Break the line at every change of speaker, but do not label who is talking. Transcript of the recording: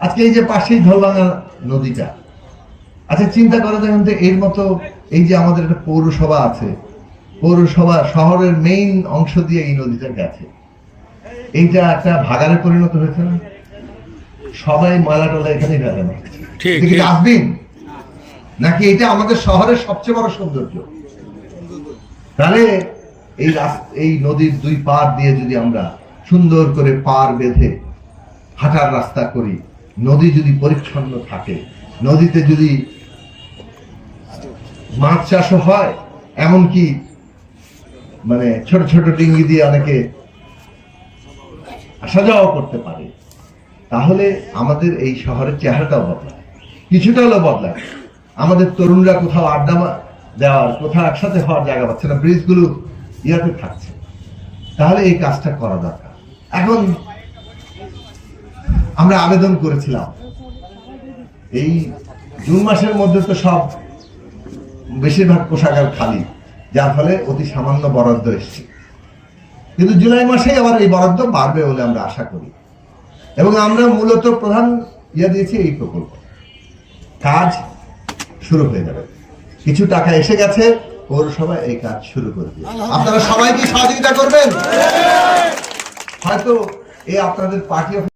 আজকে এই যে পাশেই ধলভাঙা নদীটা, আচ্ছা চিন্তা করে দেখেন তো, এর মতো এই যে আমাদের একটা পৌরসভা আছে, পৌরসভা শহরের মেইন অংশ দিয়ে এই নদীটা গেছে, এইটা একটা ভাগাড়ে পরিণত হয়েছে না? সবাই ময়লা টলা এখানেই ফেলে না, ডাস্টবিন নাকি এটা আমাদের শহরের সবচেয়ে বড় সৌন্দর্য? তাহলে এই নদীর দুই পার দিয়ে যদি আমরা সুন্দর করে পার বেঁধে হাঁটার রাস্তা করি, নদী যদি পরিচ্ছন্ন থাকে, নদীতে যদি মাছ চাষও হয়, এমনকি মানে ছোট ছোট ডিঙ্গি দিয়ে অনেকে আসা যাওয়া করতে পারে, তাহলে আমাদের এই শহরের চেহারাটাও বদলায়, কিছুটা হলেও বদলায়। আমাদের তরুণরা কোথাও আড্ডা দেওয়ার, কোথাও একসাথে হওয়ার জায়গা পাচ্ছে না, ব্রিজগুলো ইয়াতে থাকছে। তাহলে এই কাজটা করা দরকার। এখন আমরা আবেদন করেছিলাম, এই জুন মাসের মধ্যে তো সব বেশিরভাগ কোষাগার খালি, যার ফলে অতি সামান্য বরাদ্দ এসছে, কিন্তু জুলাই মাসেই আবার এই বরাদ্দ বাড়বে বলে আমরা আশা করি। এবং আমরা মূলত প্রধান দিয়েছি এই প্রকল্প, কাজ শুরু হয়ে যাবে, কিছু টাকা এসে গেছে, পৌরসভা এই কাজ শুরু করে দিয়েছে। আপনারা সবাই কি সহযোগিতা করবেন? হয়তো এই আপনাদের পার্টি